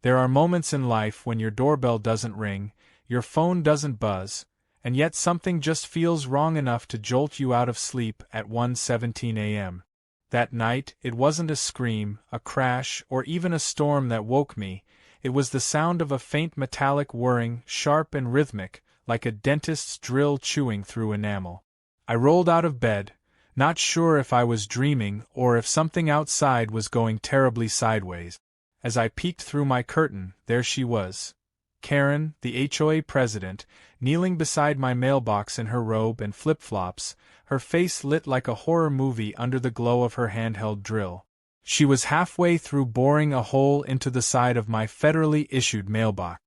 There are moments in life when your doorbell doesn't ring, your phone doesn't buzz, and yet something just feels wrong enough to jolt you out of sleep at 1:17 a.m. That night, it wasn't a scream, a crash, or even a storm that woke me. It was the sound of a faint metallic whirring, sharp and rhythmic, like a dentist's drill chewing through enamel. I rolled out of bed, not sure if I was dreaming or if something outside was going terribly sideways. As I peeked through my curtain, there she was. Karen, the HOA president, kneeling beside my mailbox in her robe and flip-flops, her face lit like a horror movie under the glow of her handheld drill. She was halfway through boring a hole into the side of my federally issued mailbox.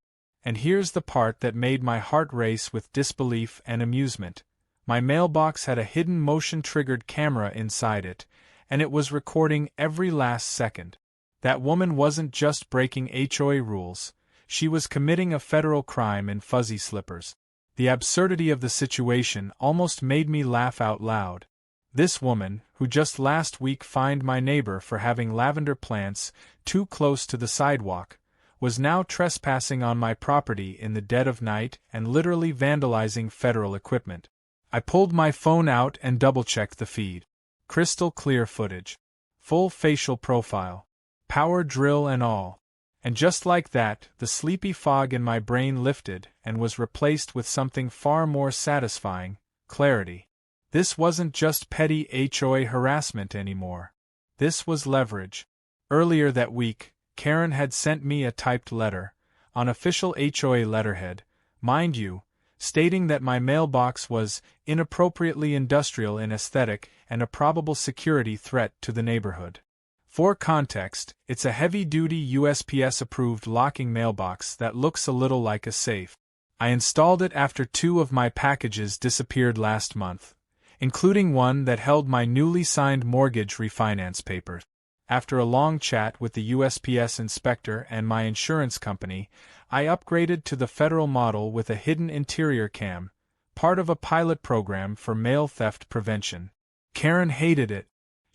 And here's the part that made my heart race with disbelief and amusement. My mailbox had a hidden motion-triggered camera inside it, and it was recording every last second. That woman wasn't just breaking HOA rules, she was committing a federal crime in fuzzy slippers. The absurdity of the situation almost made me laugh out loud. This woman, who just last week fined my neighbor for having lavender plants too close to the sidewalk, was now trespassing on my property in the dead of night and literally vandalizing federal equipment. I pulled my phone out and double-checked the feed. Crystal clear footage. Full facial profile. Power drill and all. And just like that, the sleepy fog in my brain lifted and was replaced with something far more satisfying: clarity. This wasn't just petty HOA harassment anymore. This was leverage. Earlier that week, Karen had sent me a typed letter, on official HOA letterhead, mind you, stating that my mailbox was inappropriately industrial in aesthetic and a probable security threat to the neighborhood. For context, it's a heavy-duty USPS-approved locking mailbox that looks a little like a safe. I installed it after 2 of my packages disappeared last month, including one that held my newly signed mortgage refinance papers. After a long chat with the USPS inspector and my insurance company, I upgraded to the federal model with a hidden interior cam, part of a pilot program for mail theft prevention. Karen hated it.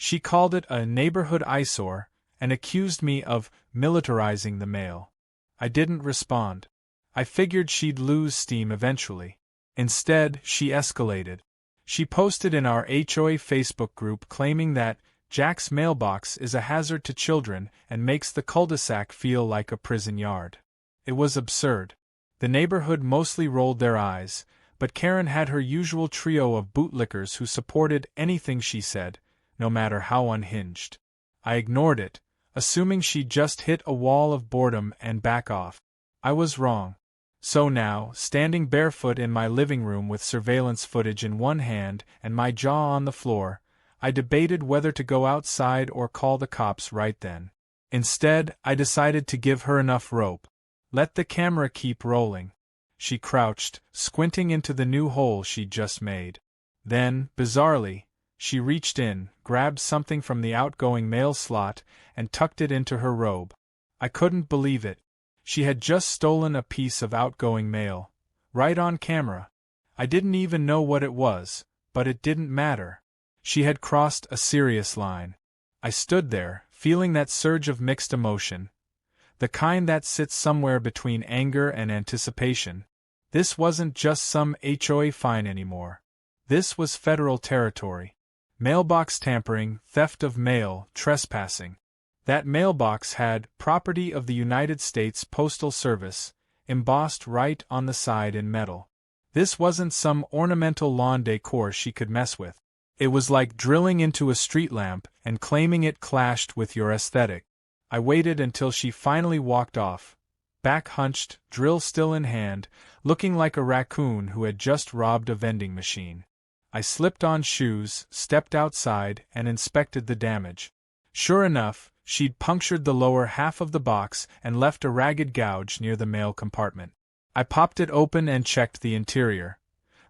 She called it a neighborhood eyesore and accused me of militarizing the mail. I didn't respond. I figured she'd lose steam eventually. Instead, she escalated. She posted in our HOA Facebook group claiming that Jack's mailbox is a hazard to children and makes the cul-de-sac feel like a prison yard. It was absurd. The neighborhood mostly rolled their eyes, but Karen had her usual trio of bootlickers who supported anything she said, no matter how unhinged. I ignored it, assuming she'd just hit a wall of boredom and back off. I was wrong. So now, standing barefoot in my living room with surveillance footage in one hand and my jaw on the floor, I debated whether to go outside or call the cops right then. Instead, I decided to give her enough rope. Let the camera keep rolling. She crouched, squinting into the new hole she'd just made. Then, bizarrely, she reached in, grabbed something from the outgoing mail slot, and tucked it into her robe. I couldn't believe it. She had just stolen a piece of outgoing mail. Right on camera. I didn't even know what it was, but it didn't matter. She had crossed a serious line. I stood there, feeling that surge of mixed emotion. The kind that sits somewhere between anger and anticipation. This wasn't just some HOA fine anymore. This was federal territory. Mailbox tampering, theft of mail, trespassing. That mailbox had "Property of the United States Postal Service" embossed right on the side in metal. This wasn't some ornamental lawn decor she could mess with. It was like drilling into a street lamp and claiming it clashed with your aesthetic. I waited until she finally walked off, back hunched, drill still in hand, looking like a raccoon who had just robbed a vending machine. I slipped on shoes, stepped outside, and inspected the damage. Sure enough, she'd punctured the lower half of the box and left a ragged gouge near the mail compartment. I popped it open and checked the interior.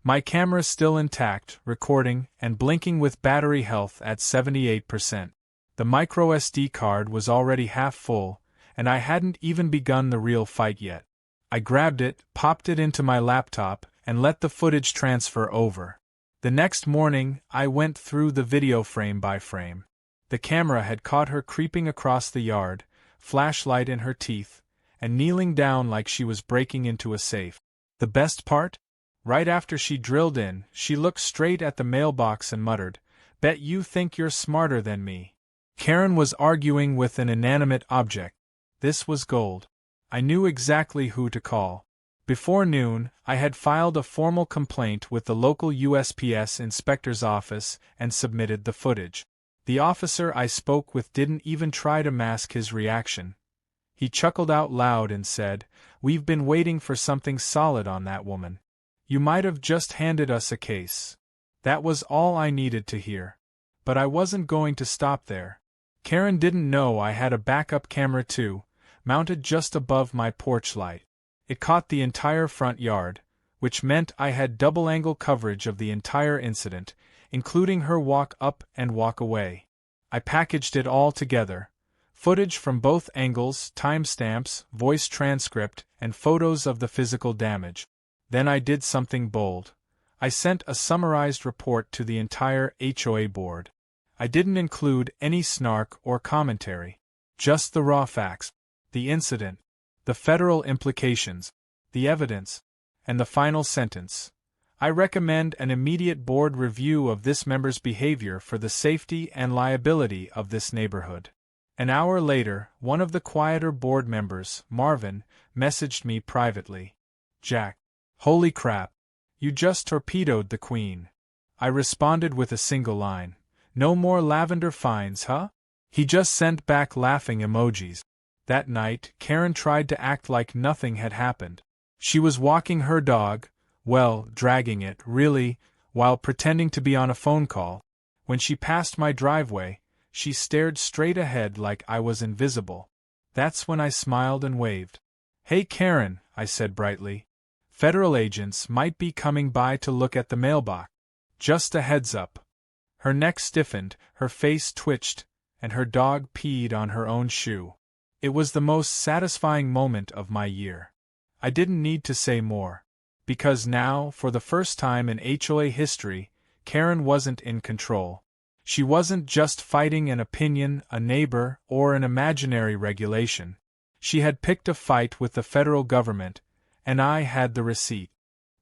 My camera still intact, recording, and blinking with battery health at 78%. The microSD card was already half full, and I hadn't even begun the real fight yet. I grabbed it, popped it into my laptop, and let the footage transfer over. The next morning, I went through the video frame by frame. The camera had caught her creeping across the yard, flashlight in her teeth, and kneeling down like she was breaking into a safe. The best part? Right after she drilled in, she looked straight at the mailbox and muttered, "Bet you think you're smarter than me." Karen was arguing with an inanimate object. This was gold. I knew exactly who to call. Before noon, I had filed a formal complaint with the local USPS inspector's office and submitted the footage. The officer I spoke with didn't even try to mask his reaction. He chuckled out loud and said, "We've been waiting for something solid on that woman. You might have just handed us a case." That was all I needed to hear. But I wasn't going to stop there. Karen didn't know I had a backup camera too, mounted just above my porch light. It caught the entire front yard, which meant I had double-angle coverage of the entire incident, including her walk up and walk away. I packaged it all together. Footage from both angles, timestamps, voice transcript, and photos of the physical damage. Then I did something bold. I sent a summarized report to the entire HOA board. I didn't include any snark or commentary. Just the raw facts. The incident. The federal implications. The evidence. And the final sentence. I recommend an immediate board review of this member's behavior for the safety and liability of this neighborhood. An hour later, one of the quieter board members, Marvin, messaged me privately. "Jack. Holy crap. You just torpedoed the Queen." I responded with a single line. "No more lavender fines, huh?" He just sent back laughing emojis. That night, Karen tried to act like nothing had happened. She was walking her dog, well, dragging it, really, while pretending to be on a phone call. When she passed my driveway, she stared straight ahead like I was invisible. That's when I smiled and waved. "Hey Karen," I said brightly. "Federal agents might be coming by to look at the mailbox. Just a heads up." Her neck stiffened, her face twitched, and her dog peed on her own shoe. It was the most satisfying moment of my year. I didn't need to say more. Because now, for the first time in HOA history, Karen wasn't in control. She wasn't just fighting an opinion, a neighbor, or an imaginary regulation. She had picked a fight with the federal government, and I had the receipt.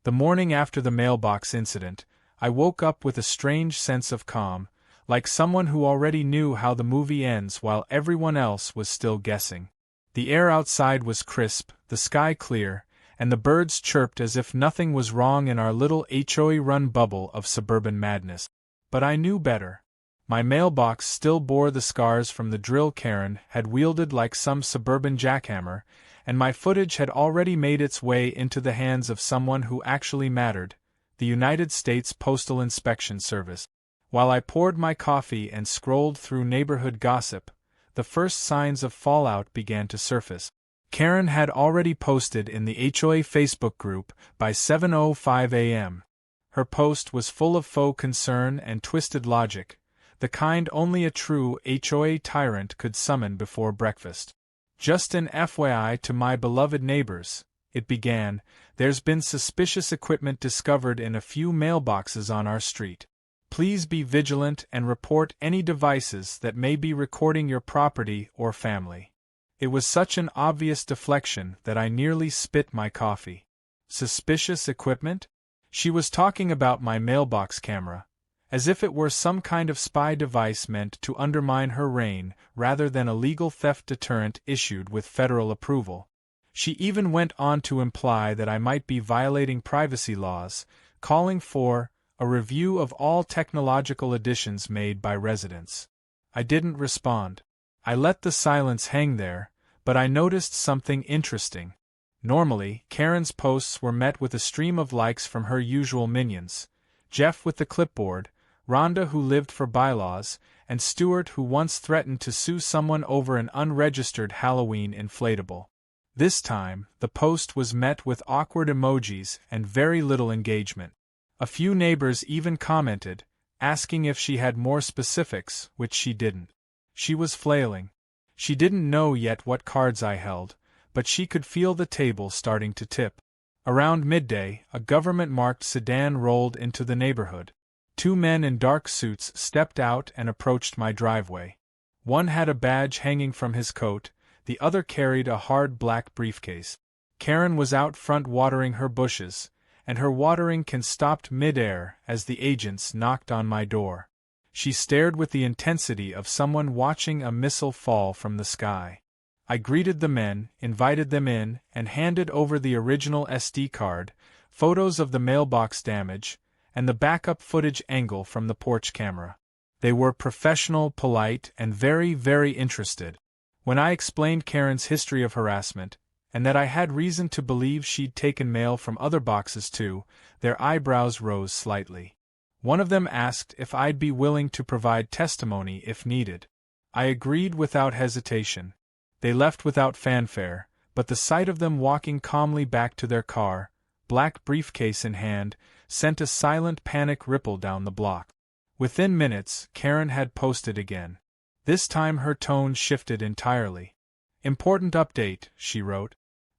The morning after the mailbox incident, I woke up with a strange sense of calm, like someone who already knew how the movie ends while everyone else was still guessing. The air outside was crisp, the sky clear, and the birds chirped as if nothing was wrong in our little HOA-run bubble of suburban madness. But I knew better. My mailbox still bore the scars from the drill Karen had wielded like some suburban jackhammer, and my footage had already made its way into the hands of someone who actually mattered, the United States Postal Inspection Service. While I poured my coffee and scrolled through neighborhood gossip, the first signs of fallout began to surface. Karen had already posted in the HOA Facebook group by 7:05 a.m. Her post was full of faux concern and twisted logic, the kind only a true HOA tyrant could summon before breakfast. "Just an FYI to my beloved neighbors," it began, "there's been suspicious equipment discovered in a few mailboxes on our street. Please be vigilant and report any devices that may be recording your property or family." It was such an obvious deflection that I nearly spit my coffee. Suspicious equipment? She was talking about my mailbox camera, as if it were some kind of spy device meant to undermine her reign rather than a legal theft deterrent issued with federal approval. She even went on to imply that I might be violating privacy laws, calling for a review of all technological additions made by residents. I didn't respond. I let the silence hang there, but I noticed something interesting. Normally, Karen's posts were met with a stream of likes from her usual minions: Jeff with the clipboard, Rhonda who lived for bylaws, and Stuart who once threatened to sue someone over an unregistered Halloween inflatable. This time, the post was met with awkward emojis and very little engagement. A few neighbors even commented, asking if she had more specifics, which she didn't. She was flailing. She didn't know yet what cards I held, but she could feel the table starting to tip. Around midday, a government-marked sedan rolled into the neighborhood. Two men in dark suits stepped out and approached my driveway. One had a badge hanging from his coat, the other carried a hard black briefcase. Karen was out front watering her bushes, and her watering can stopped mid-air as the agents knocked on my door. She stared with the intensity of someone watching a missile fall from the sky. I greeted the men, invited them in, and handed over the original SD card, photos of the mailbox damage, and the backup footage angle from the porch camera. They were professional, polite, and very, very interested. When I explained Karen's history of harassment, and that I had reason to believe she'd taken mail from other boxes too, their eyebrows rose slightly. One of them asked if I'd be willing to provide testimony if needed. I agreed without hesitation. They left without fanfare, but the sight of them walking calmly back to their car, black briefcase in hand, sent a silent panic ripple down the block. Within minutes, Karen had posted again. This time her tone shifted entirely. "Important update," she wrote.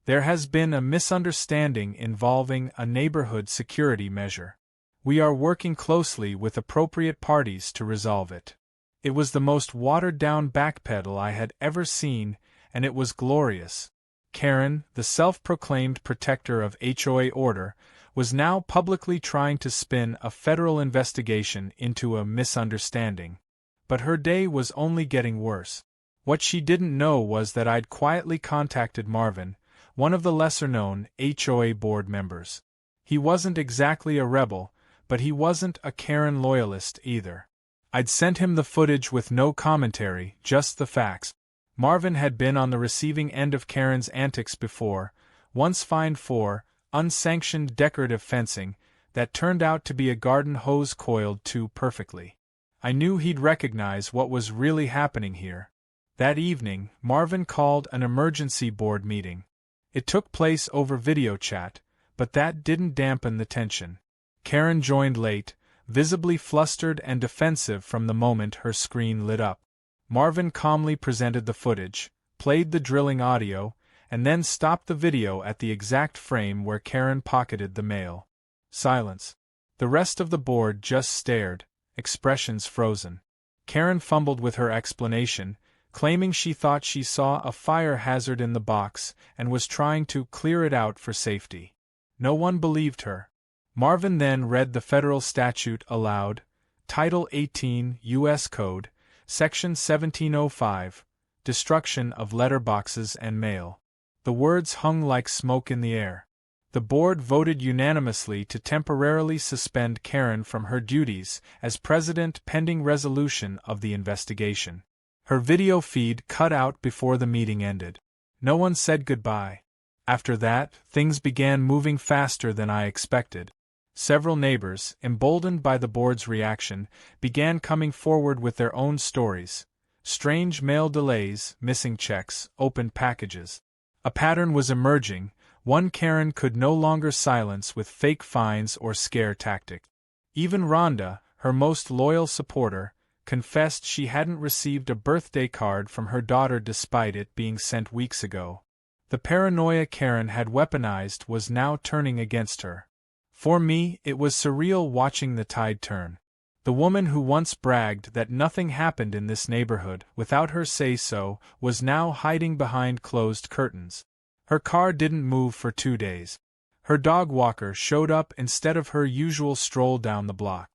"There has been a misunderstanding involving a neighborhood security measure. We are working closely with appropriate parties to resolve it." It was the most watered-down backpedal I had ever seen, and it was glorious. Karen, the self-proclaimed protector of HOA order, was now publicly trying to spin a federal investigation into a misunderstanding. But her day was only getting worse. What she didn't know was that I'd quietly contacted Marvin, one of the lesser-known HOA board members. He wasn't exactly a rebel, but he wasn't a Karen loyalist either. I'd sent him the footage with no commentary, just the facts. Marvin had been on the receiving end of Karen's antics before, once fined for unsanctioned decorative fencing that turned out to be a garden hose coiled too perfectly. I knew he'd recognize what was really happening here. That evening, Marvin called an emergency board meeting. It took place over video chat, but that didn't dampen the tension. Karen joined late, visibly flustered and defensive from the moment her screen lit up. Marvin calmly presented the footage, played the drilling audio, and then stopped the video at the exact frame where Karen pocketed the mail. Silence. The rest of the board just stared, expressions frozen. Karen fumbled with her explanation, claiming she thought she saw a fire hazard in the box and was trying to clear it out for safety. No one believed her. Marvin then read the federal statute aloud, Title 18 U.S. Code, Section 1705, Destruction of Letterboxes and Mail. The words hung like smoke in the air. The board voted unanimously to temporarily suspend Karen from her duties as president pending resolution of the investigation. Her video feed cut out before the meeting ended. No one said goodbye. After that, things began moving faster than I expected. Several neighbors, emboldened by the board's reaction, began coming forward with their own stories. Strange mail delays, missing checks, opened packages. A pattern was emerging. One Karen could no longer silence with fake fines or scare tactics. Even Rhonda, her most loyal supporter, confessed she hadn't received a birthday card from her daughter despite it being sent weeks ago. The paranoia Karen had weaponized was now turning against her. For me, it was surreal watching the tide turn. The woman who once bragged that nothing happened in this neighborhood without her say-so was now hiding behind closed curtains. Her car didn't move for 2 days. Her dog walker showed up instead of her usual stroll down the block.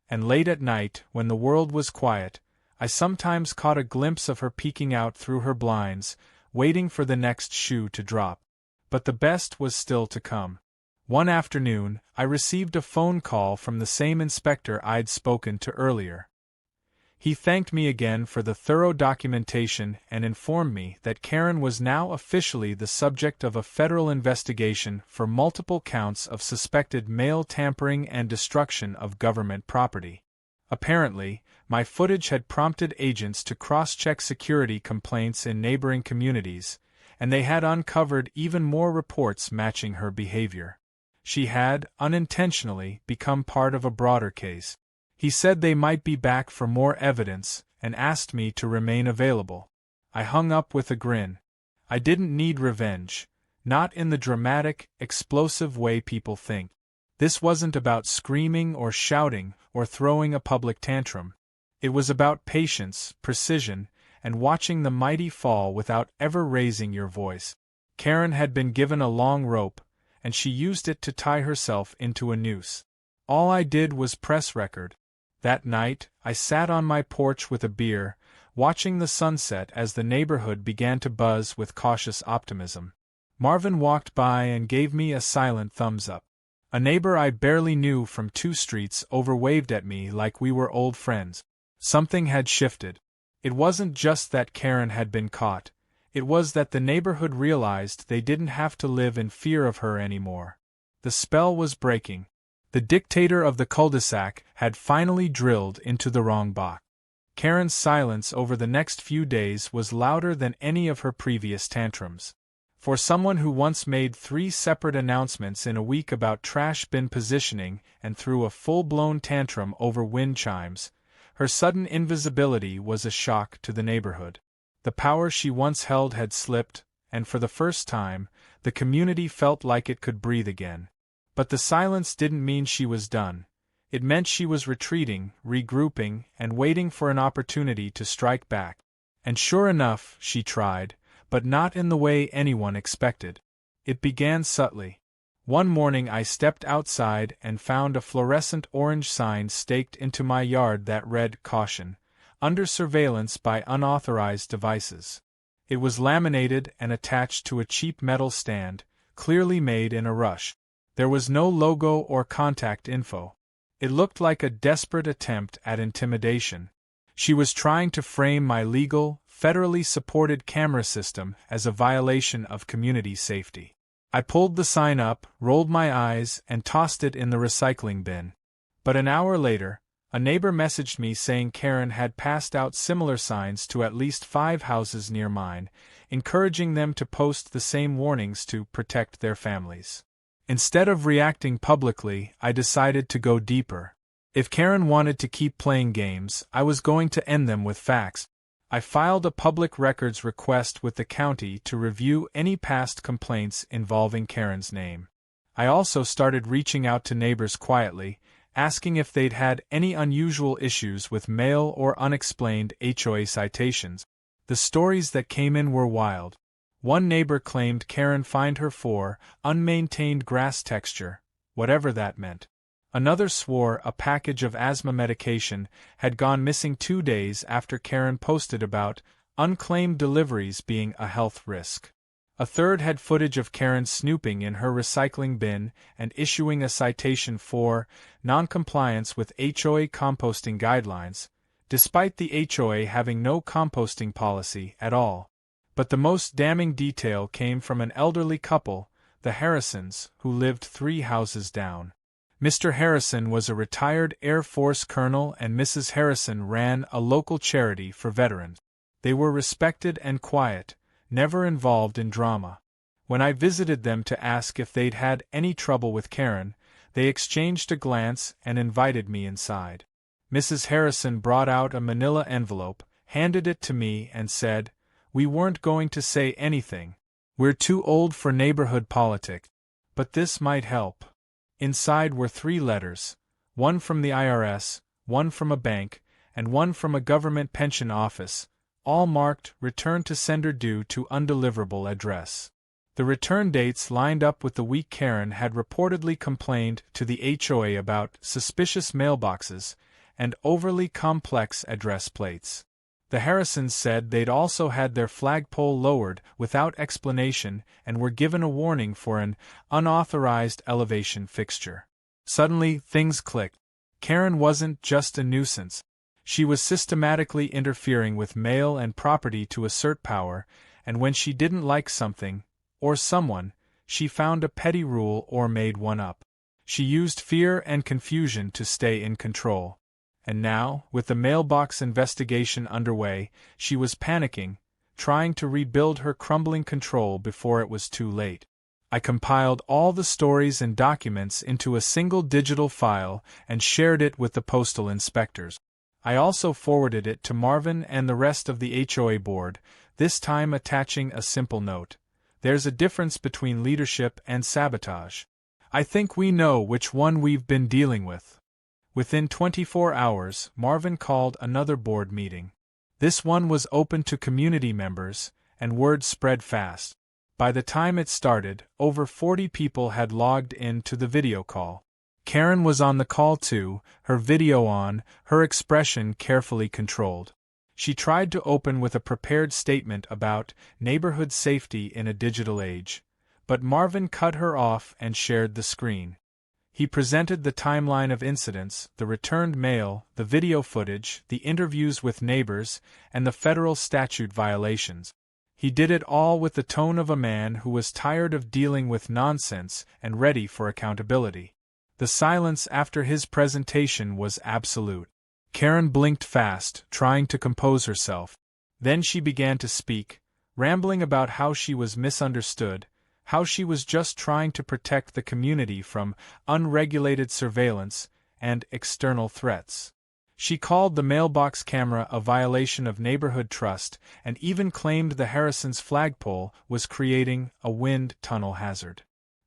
And late at night, when the world was quiet, I sometimes caught a glimpse of her peeking out through her blinds, waiting for the next shoe to drop. But the best was still to come. One afternoon, I received a phone call from the same inspector I'd spoken to earlier. He thanked me again for the thorough documentation and informed me that Karen was now officially the subject of a federal investigation for multiple counts of suspected mail tampering and destruction of government property. Apparently, my footage had prompted agents to cross-check security complaints in neighboring communities, and they had uncovered even more reports matching her behavior. She had, unintentionally, become part of a broader case. He said they might be back for more evidence, and asked me to remain available. I hung up with a grin. I didn't need revenge. Not in the dramatic, explosive way people think. This wasn't about screaming or shouting or throwing a public tantrum. It was about patience, precision, and watching the mighty fall without ever raising your voice. Karen had been given a long rope, and she used it to tie herself into a noose. All I did was press record. That night, I sat on my porch with a beer, watching the sunset as the neighborhood began to buzz with cautious optimism. Marvin walked by and gave me a silent thumbs up. A neighbor I barely knew from 2 streets over waved at me like we were old friends. Something had shifted. It wasn't just that Karen had been caught, it was that the neighborhood realized they didn't have to live in fear of her anymore. The spell was breaking. The dictator of the cul-de-sac had finally drilled into the wrong box. Karen's silence over the next few days was louder than any of her previous tantrums. For someone who once made 3 separate announcements in a week about trash bin positioning and threw a full-blown tantrum over wind chimes, her sudden invisibility was a shock to the neighborhood. The power she once held had slipped, and for the first time, the community felt like it could breathe again. But the silence didn't mean she was done. It meant she was retreating, regrouping, and waiting for an opportunity to strike back. And sure enough, she tried, but not in the way anyone expected. It began subtly. One morning I stepped outside and found a fluorescent orange sign staked into my yard that read, "Caution, under surveillance by unauthorized devices." It was laminated and attached to a cheap metal stand, clearly made in a rush. There was no logo or contact info. It looked like a desperate attempt at intimidation. She was trying to frame my legal, federally supported camera system as a violation of community safety. I pulled the sign up, rolled my eyes, and tossed it in the recycling bin. But an hour later, a neighbor messaged me saying Karen had passed out similar signs to at least 5 houses near mine, encouraging them to post the same warnings to protect their families. Instead of reacting publicly, I decided to go deeper. If Karen wanted to keep playing games, I was going to end them with facts. I filed a public records request with the county to review any past complaints involving Karen's name. I also started reaching out to neighbors quietly, asking if they'd had any unusual issues with mail or unexplained HOA citations. The stories that came in were wild. One neighbor claimed Karen fined her for unmaintained grass texture, whatever that meant. Another swore a package of asthma medication had gone missing 2 days after Karen posted about unclaimed deliveries being a health risk. A third had footage of Karen snooping in her recycling bin and issuing a citation for noncompliance with HOA composting guidelines, despite the HOA having no composting policy at all. But the most damning detail came from an elderly couple, the Harrisons, who lived 3 houses down. Mr. Harrison was a retired Air Force colonel and Mrs. Harrison ran a local charity for veterans. They were respected and quiet, never involved in drama. When I visited them to ask if they'd had any trouble with Karen, they exchanged a glance and invited me inside. Mrs. Harrison brought out a manila envelope, handed it to me and said, "We weren't going to say anything. We're too old for neighborhood politics. But this might help." Inside were 3 letters, one from the IRS, one from a bank, and one from a government pension office, all marked "Return to sender due to undeliverable address." The return dates lined up with the week Karen had reportedly complained to the HOA about suspicious mailboxes and overly complex address plates. The Harrisons said they'd also had their flagpole lowered without explanation and were given a warning for an unauthorized elevation fixture. Suddenly, things clicked. Karen wasn't just a nuisance. She was systematically interfering with mail and property to assert power, and when she didn't like something, or someone, she found a petty rule or made one up. She used fear and confusion to stay in control. And now, with the mailbox investigation underway, she was panicking, trying to rebuild her crumbling control before it was too late. I compiled all the stories and documents into a single digital file and shared it with the postal inspectors. I also forwarded it to Marvin and the rest of the HOA board, this time attaching a simple note. "There's a difference between leadership and sabotage. I think we know which one we've been dealing with." Within 24 hours, Marvin called another board meeting. This one was open to community members, and word spread fast. By the time it started, over 40 people had logged in to the video call. Karen was on the call too, her video on, her expression carefully controlled. She tried to open with a prepared statement about neighborhood safety in a digital age, but Marvin cut her off and shared the screen. He presented the timeline of incidents, the returned mail, the video footage, the interviews with neighbors, and the federal statute violations. He did it all with the tone of a man who was tired of dealing with nonsense and ready for accountability. The silence after his presentation was absolute. Karen blinked fast, trying to compose herself. Then she began to speak, rambling about how she was misunderstood, how she was just trying to protect the community from unregulated surveillance and external threats. She called the mailbox camera a violation of neighborhood trust and even claimed the Harrison's flagpole was creating a wind tunnel hazard.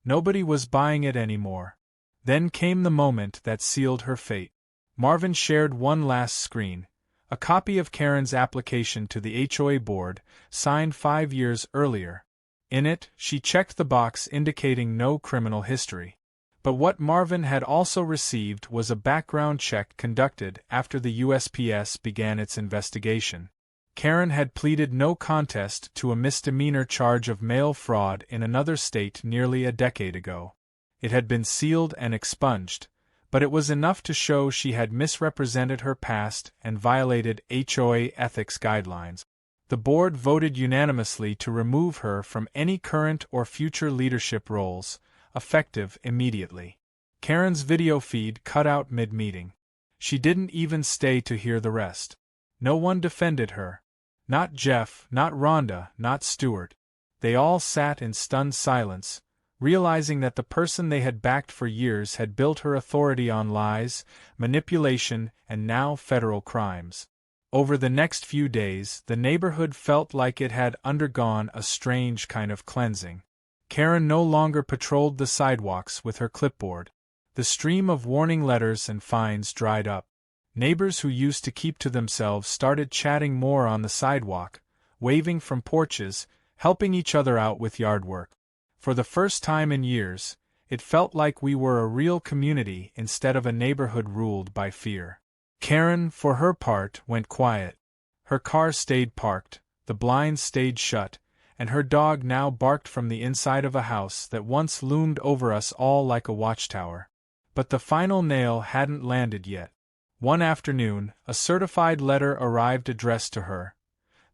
Nobody was buying it anymore. Then came the moment that sealed her fate. Marvin shared one last screen, a copy of Karen's application to the HOA board, signed 5 years earlier. In it, she checked the box indicating no criminal history. But what Marvin had also received was a background check conducted after the USPS began its investigation. Karen had pleaded no contest to a misdemeanor charge of mail fraud in another state nearly a decade ago. It had been sealed and expunged, but it was enough to show she had misrepresented her past and violated HOA ethics guidelines. The board voted unanimously to remove her from any current or future leadership roles, effective immediately. Karen's video feed cut out mid-meeting. She didn't even stay to hear the rest. No one defended her. Not Jeff, not Rhonda, not Stuart. They all sat in stunned silence, realizing that the person they had backed for years had built her authority on lies, manipulation, and now federal crimes. Over the next few days, the neighborhood felt like it had undergone a strange kind of cleansing. Karen no longer patrolled the sidewalks with her clipboard. The stream of warning letters and fines dried up. Neighbors who used to keep to themselves started chatting more on the sidewalk, waving from porches, helping each other out with yard work. For the first time in years, it felt like we were a real community instead of a neighborhood ruled by fear. Karen, for her part, went quiet. Her car stayed parked, the blinds stayed shut, and her dog now barked from the inside of a house that once loomed over us all like a watchtower. But the final nail hadn't landed yet. One afternoon, a certified letter arrived addressed to her,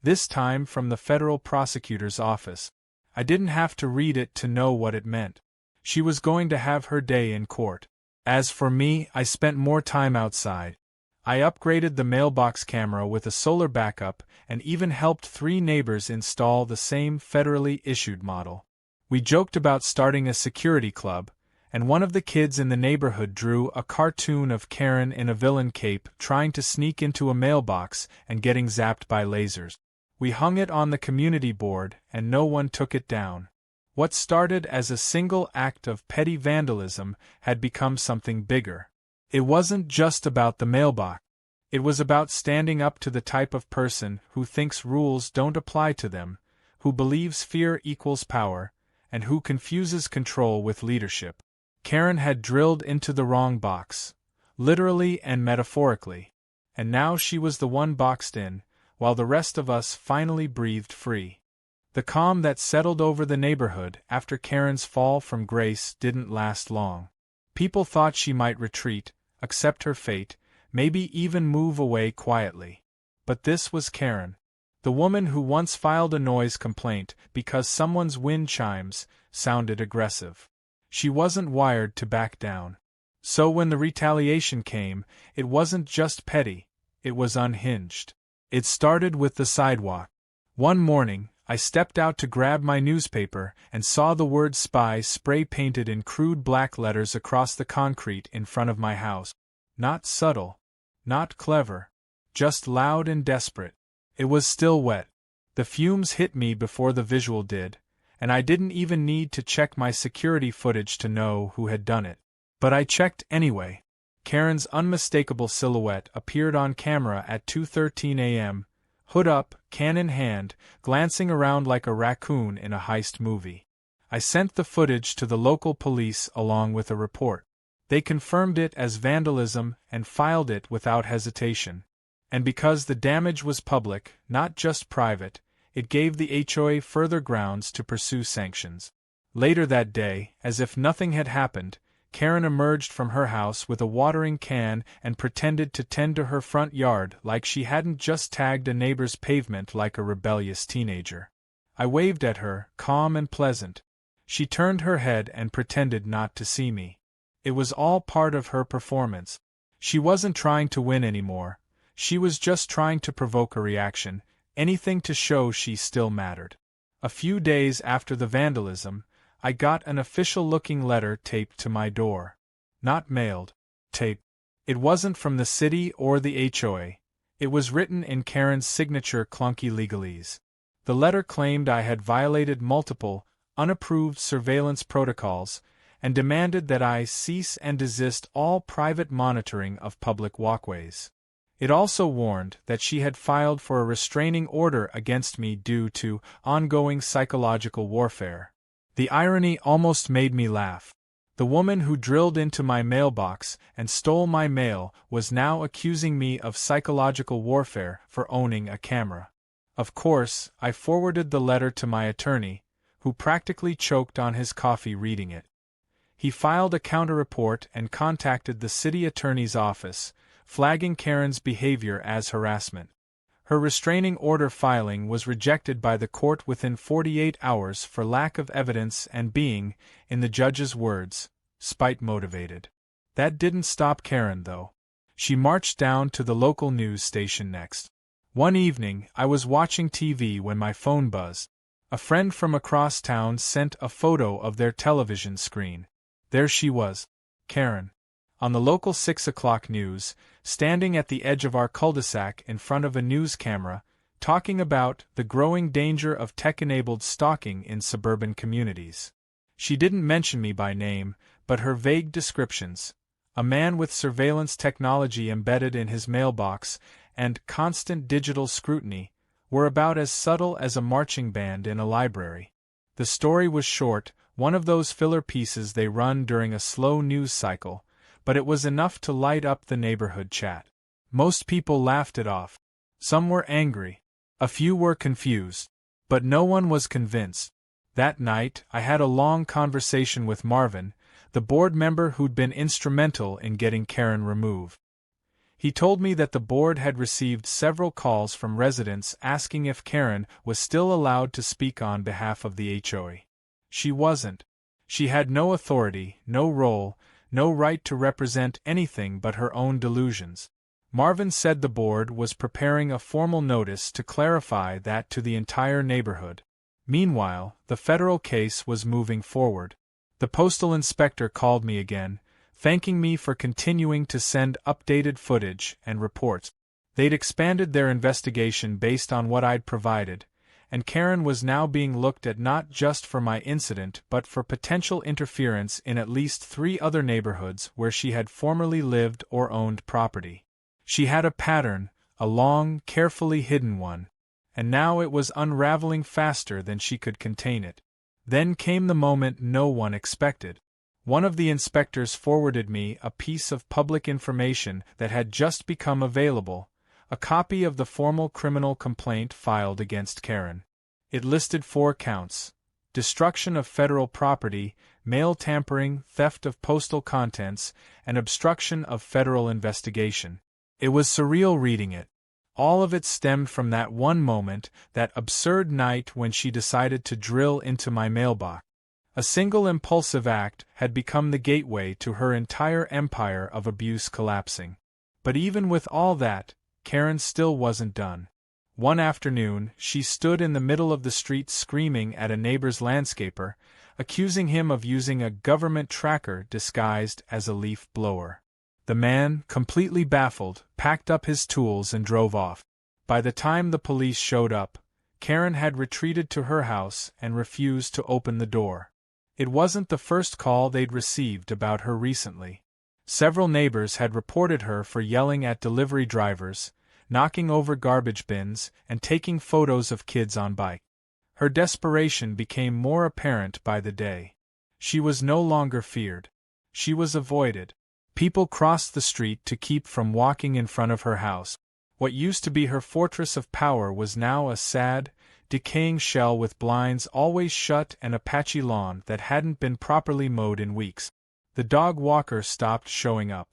this time from the federal prosecutor's office. I didn't have to read it to know what it meant. She was going to have her day in court. As for me, I spent more time outside. I upgraded the mailbox camera with a solar backup and even helped 3 neighbors install the same federally issued model. We joked about starting a security club, and one of the kids in the neighborhood drew a cartoon of Karen in a villain cape trying to sneak into a mailbox and getting zapped by lasers. We hung it on the community board, and no one took it down. What started as a single act of petty vandalism had become something bigger. It wasn't just about the mailbox. It was about standing up to the type of person who thinks rules don't apply to them, who believes fear equals power, and who confuses control with leadership. Karen had drilled into the wrong box, literally and metaphorically, and now she was the one boxed in, while the rest of us finally breathed free. The calm that settled over the neighborhood after Karen's fall from grace didn't last long. People thought she might retreat, accept her fate, maybe even move away quietly. But this was Karen, the woman who once filed a noise complaint because someone's wind chimes sounded aggressive. She wasn't wired to back down. So when the retaliation came, it wasn't just petty, it was unhinged. It started with the sidewalk. One morning, I stepped out to grab my newspaper and saw the word spy spray-painted in crude black letters across the concrete in front of my house. Not subtle, not clever, just loud and desperate. It was still wet. The fumes hit me before the visual did, and I didn't even need to check my security footage to know who had done it. But I checked anyway. Karen's unmistakable silhouette appeared on camera at 2:13 a.m., hood up, can in hand, glancing around like a raccoon in a heist movie. I sent the footage to the local police along with a report. They confirmed it as vandalism and filed it without hesitation. And because the damage was public, not just private, it gave the HOA further grounds to pursue sanctions. Later that day, as if nothing had happened, Karen emerged from her house with a watering can and pretended to tend to her front yard like she hadn't just tagged a neighbor's pavement like a rebellious teenager. I waved at her, calm and pleasant. She turned her head and pretended not to see me. It was all part of her performance. She wasn't trying to win anymore. She was just trying to provoke a reaction, anything to show she still mattered. A few days after the vandalism, I got an official-looking letter taped to my door. Not mailed. Taped. It wasn't from the city or the HOA. It was written in Karen's signature clunky legalese. The letter claimed I had violated multiple, unapproved surveillance protocols, and demanded that I cease and desist all private monitoring of public walkways. It also warned that she had filed for a restraining order against me due to ongoing psychological warfare. The irony almost made me laugh. The woman who drilled into my mailbox and stole my mail was now accusing me of psychological warfare for owning a camera. Of course, I forwarded the letter to my attorney, who practically choked on his coffee reading it. He filed a counter-report and contacted the city attorney's office, flagging Karen's behavior as harassment. Her restraining order filing was rejected by the court within 48 hours for lack of evidence and being, in the judge's words, spite-motivated. That didn't stop Karen, though. She marched down to the local news station next. One evening, I was watching TV when my phone buzzed. A friend from across town sent a photo of their television screen. There she was, Karen, on the local 6 o'clock news, standing at the edge of our cul-de-sac in front of a news camera, talking about the growing danger of tech-enabled stalking in suburban communities. She didn't mention me by name, but her vague descriptions, a man with surveillance technology embedded in his mailbox and constant digital scrutiny, were about as subtle as a marching band in a library. The story was short, one of those filler pieces they run during a slow news cycle, but it was enough to light up the neighborhood chat. Most people laughed it off. Some were angry. A few were confused. But no one was convinced. That night, I had a long conversation with Marvin, the board member who'd been instrumental in getting Karen removed. He told me that the board had received several calls from residents asking if Karen was still allowed to speak on behalf of the HOA. She wasn't. She had no authority, no role, no right to represent anything but her own delusions. Marvin said the board was preparing a formal notice to clarify that to the entire neighborhood. Meanwhile, the federal case was moving forward. The postal inspector called me again, thanking me for continuing to send updated footage and reports. They'd expanded their investigation based on what I'd provided, and Karen was now being looked at not just for my incident but for potential interference in at least 3 other neighborhoods where she had formerly lived or owned property. She had a pattern, a long, carefully hidden one, and now it was unraveling faster than she could contain it. Then came the moment no one expected. One of the inspectors forwarded me a piece of public information that had just become available, a copy of the formal criminal complaint filed against Karen. It listed 4 counts: destruction of federal property, mail tampering, theft of postal contents, and obstruction of federal investigation. It was surreal reading it. All of it stemmed from that one moment, that absurd night when she decided to drill into my mailbox. A single impulsive act had become the gateway to her entire empire of abuse collapsing. But even with all that, Karen still wasn't done. One afternoon, she stood in the middle of the street screaming at a neighbor's landscaper, accusing him of using a government tracker disguised as a leaf blower. The man, completely baffled, packed up his tools and drove off. By the time the police showed up, Karen had retreated to her house and refused to open the door. It wasn't the first call they'd received about her recently. Several neighbors had reported her for yelling at delivery drivers, knocking over garbage bins, and taking photos of kids on bike. Her desperation became more apparent by the day. She was no longer feared. She was avoided. People crossed the street to keep from walking in front of her house. What used to be her fortress of power was now a sad, decaying shell with blinds always shut and a patchy lawn that hadn't been properly mowed in weeks. The dog walker stopped showing up.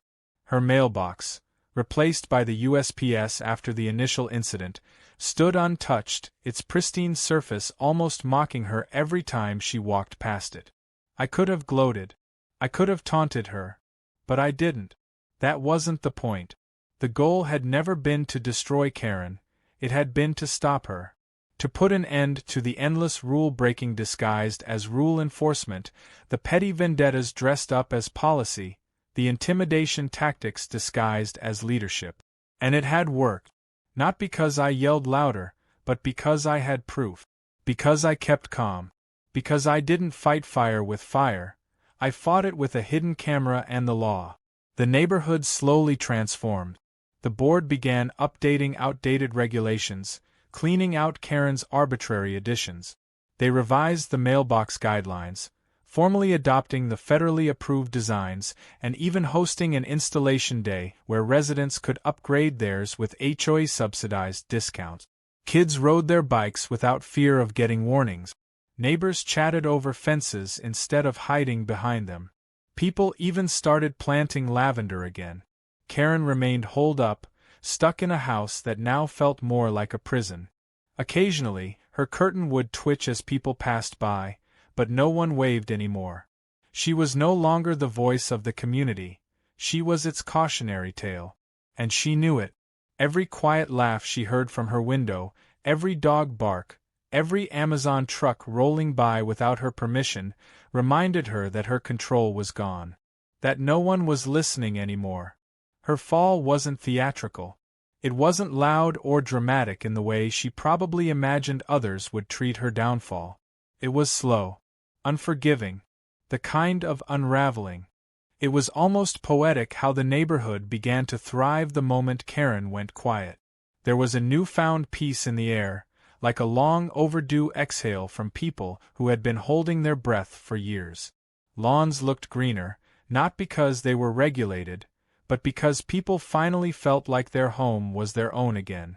Her mailbox, replaced by the USPS after the initial incident, stood untouched, its pristine surface almost mocking her every time she walked past it. I could have gloated. I could have taunted her. But I didn't. That wasn't the point. The goal had never been to destroy Karen, it had been to stop her. To put an end to the endless rule-breaking disguised as rule enforcement, the petty vendettas dressed up as policy, the intimidation tactics disguised as leadership. And it had worked. Not because I yelled louder, but because I had proof. Because I kept calm. Because I didn't fight fire with fire, I fought it with a hidden camera and the law. The neighborhood slowly transformed. The board began updating outdated regulations, cleaning out Karen's arbitrary additions. They revised the mailbox guidelines, formally adopting the federally approved designs, and even hosting an installation day where residents could upgrade theirs with HOA subsidized discounts. Kids rode their bikes without fear of getting warnings. Neighbors chatted over fences instead of hiding behind them. People even started planting lavender again. Karen remained holed up, stuck in a house that now felt more like a prison. Occasionally, her curtain would twitch as people passed by, but no one waved anymore. She was no longer the voice of the community, she was its cautionary tale. And she knew it. Every quiet laugh she heard from her window, every dog bark, every Amazon truck rolling by without her permission, reminded her that her control was gone. That no one was listening anymore. Her fall wasn't theatrical. It wasn't loud or dramatic in the way she probably imagined others would treat her downfall. It was slow, unforgiving, the kind of unraveling. It was almost poetic how the neighborhood began to thrive the moment Karen went quiet. There was a newfound peace in the air, like a long overdue exhale from people who had been holding their breath for years. Lawns looked greener, not because they were regulated, but because people finally felt like their home was their own again.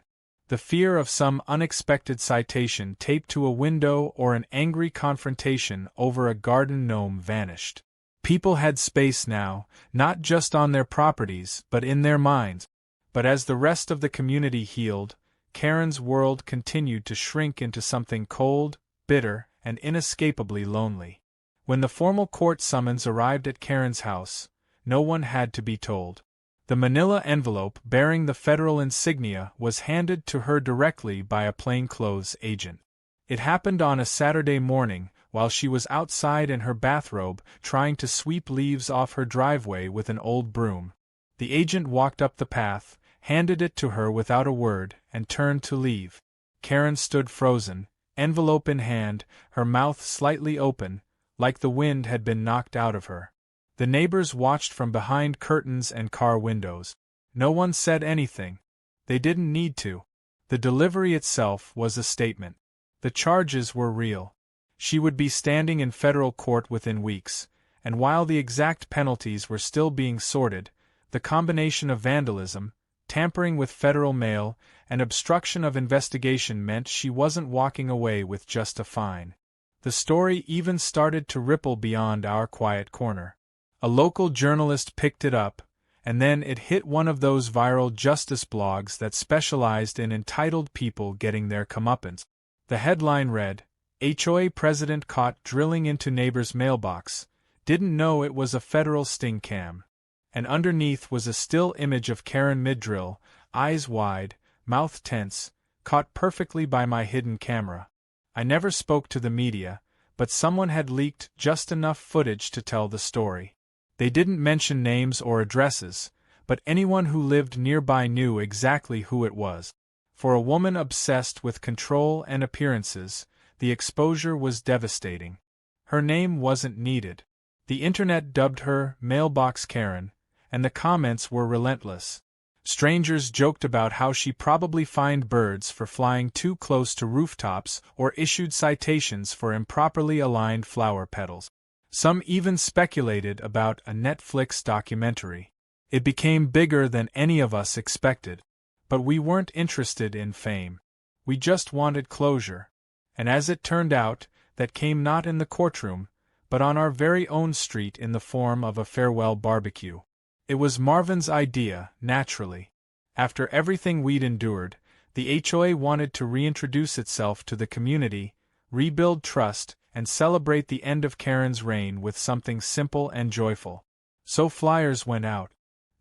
The fear of some unexpected citation taped to a window or an angry confrontation over a garden gnome vanished. People had space now, not just on their properties but in their minds. But as the rest of the community healed, Karen's world continued to shrink into something cold, bitter, and inescapably lonely. When the formal court summons arrived at Karen's house, no one had to be told. The manila envelope bearing the federal insignia was handed to her directly by a plainclothes agent. It happened on a Saturday morning, while she was outside in her bathrobe trying to sweep leaves off her driveway with an old broom. The agent walked up the path, handed it to her without a word, and turned to leave. Karen stood frozen, envelope in hand, her mouth slightly open, like the wind had been knocked out of her. The neighbors watched from behind curtains and car windows. No one said anything. They didn't need to. The delivery itself was a statement. The charges were real. She would be standing in federal court within weeks, and while the exact penalties were still being sorted, the combination of vandalism, tampering with federal mail, and obstruction of investigation meant she wasn't walking away with just a fine. The story even started to ripple beyond our quiet corner. A local journalist picked it up, and then it hit one of those viral justice blogs that specialized in entitled people getting their comeuppance. The headline read, "HOA President Caught Drilling into Neighbor's Mailbox, Didn't Know It Was a Federal Sting Cam." And underneath was a still image of Karen mid-drill, eyes wide, mouth tense, caught perfectly by my hidden camera. I never spoke to the media, but someone had leaked just enough footage to tell the story. They didn't mention names or addresses, but anyone who lived nearby knew exactly who it was. For a woman obsessed with control and appearances, the exposure was devastating. Her name wasn't needed. The internet dubbed her Mailbox Karen, and the comments were relentless. Strangers joked about how she probably fined birds for flying too close to rooftops or issued citations for improperly aligned flower petals. Some even speculated about a Netflix documentary. It became bigger than any of us expected. But we weren't interested in fame. We just wanted closure. And as it turned out, that came not in the courtroom, but on our very own street in the form of a farewell barbecue. It was Marvin's idea, naturally. After everything we'd endured, the HOA wanted to reintroduce itself to the community, rebuild trust, and celebrate the end of Karen's reign with something simple and joyful. So flyers went out.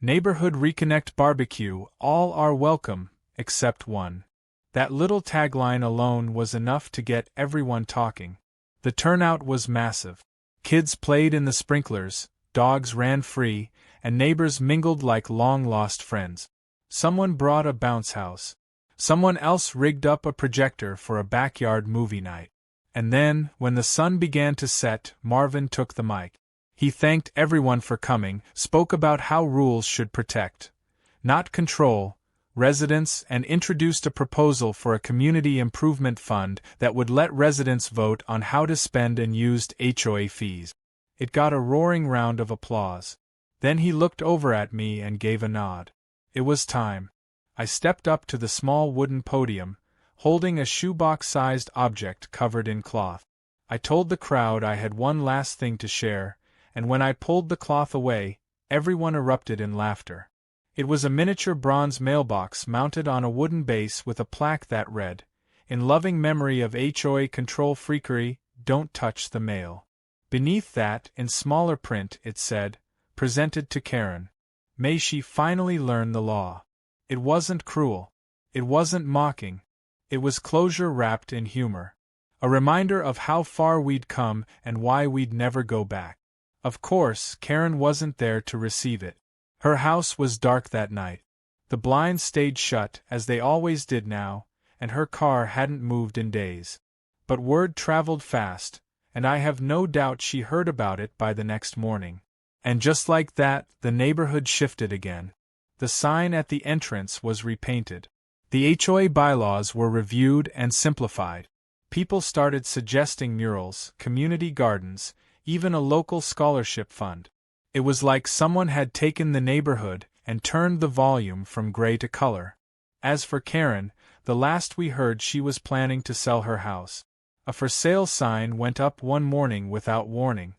Neighborhood Reconnect Barbecue, all are welcome, except one. That little tagline alone was enough to get everyone talking. The turnout was massive. Kids played in the sprinklers, dogs ran free, and neighbors mingled like long-lost friends. Someone brought a bounce house. Someone else rigged up a projector for a backyard movie night. And then, when the sun began to set, Marvin took the mic. He thanked everyone for coming, spoke about how rules should protect, not control, residents, and introduced a proposal for a community improvement fund that would let residents vote on how to spend and used HOA fees. It got a roaring round of applause. Then he looked over at me and gave a nod. It was time. I stepped up to the small wooden podium, holding a shoebox-sized object covered in cloth. I told the crowd I had one last thing to share, and when I pulled the cloth away, everyone erupted in laughter. It was a miniature bronze mailbox mounted on a wooden base with a plaque that read, "In loving memory of HOA control freakery, don't touch the mail." Beneath that, in smaller print, it said, "Presented to Karen. May she finally learn the law." It wasn't cruel. It wasn't mocking. It was closure wrapped in humor. A reminder of how far we'd come and why we'd never go back. Of course, Karen wasn't there to receive it. Her house was dark that night. The blinds stayed shut, as they always did now, and her car hadn't moved in days. But word traveled fast, and I have no doubt she heard about it by the next morning. And just like that, the neighborhood shifted again. The sign at the entrance was repainted. The HOA bylaws were reviewed and simplified. People started suggesting murals, community gardens, even a local scholarship fund. It was like someone had taken the neighborhood and turned the volume from gray to color. As for Karen, the last we heard she was planning to sell her house. A for sale sign went up one morning without warning.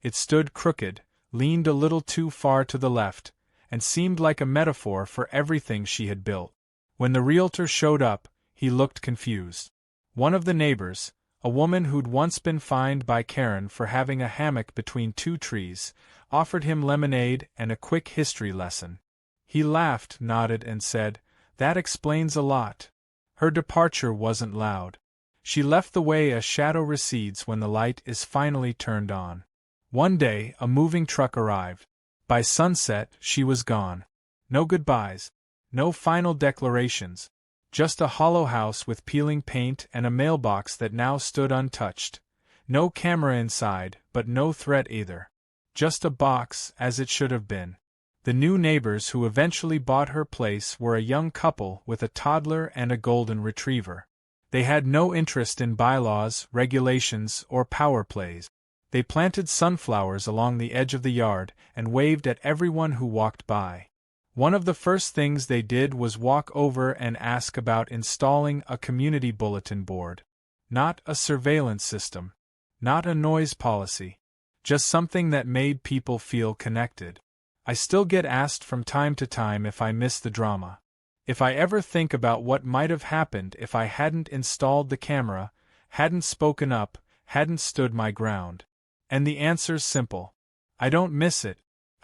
It stood crooked, leaned a little too far to the left, and seemed like a metaphor for everything she had built. When the realtor showed up, he looked confused. One of the neighbors, a woman who'd once been fined by Karen for having a hammock between two trees, offered him lemonade and a quick history lesson. He laughed, nodded, and said, "That explains a lot." Her departure wasn't loud. She left the way a shadow recedes when the light is finally turned on. One day, a moving truck arrived. By sunset, she was gone. No goodbyes. No final declarations. Just a hollow house with peeling paint and a mailbox that now stood untouched. No camera inside, but no threat either. Just a box, as it should have been. The new neighbors who eventually bought her place were a young couple with a toddler and a golden retriever. They had no interest in bylaws, regulations, or power plays. They planted sunflowers along the edge of the yard and waved at everyone who walked by. One of the first things they did was walk over and ask about installing a community bulletin board. Not a surveillance system. Not a noise policy. Just something that made people feel connected. I still get asked from time to time if I miss the drama. If I ever think about what might have happened if I hadn't installed the camera, hadn't spoken up, hadn't stood my ground. And the answer's simple. I don't miss it.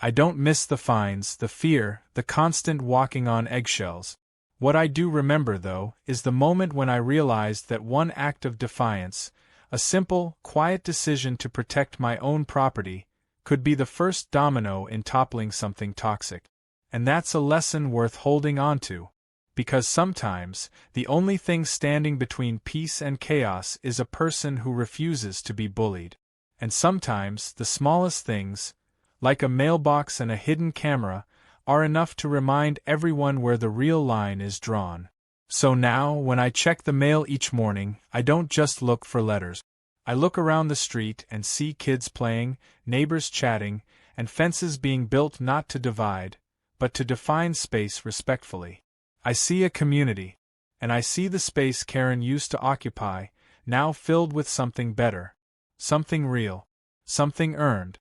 I don't miss the fines, the fear, the constant walking on eggshells. What I do remember, though, is the moment when I realized that one act of defiance, a simple, quiet decision to protect my own property, could be the first domino in toppling something toxic. And that's a lesson worth holding on to. Because sometimes, the only thing standing between peace and chaos is a person who refuses to be bullied. And sometimes, the smallest things, like a mailbox and a hidden camera, are enough to remind everyone where the real line is drawn. So now, when I check the mail each morning, I don't just look for letters. I look around the street and see kids playing, neighbors chatting, and fences being built not to divide, but to define space respectfully. I see a community, and I see the space Karen used to occupy, now filled with something better, something real, something earned,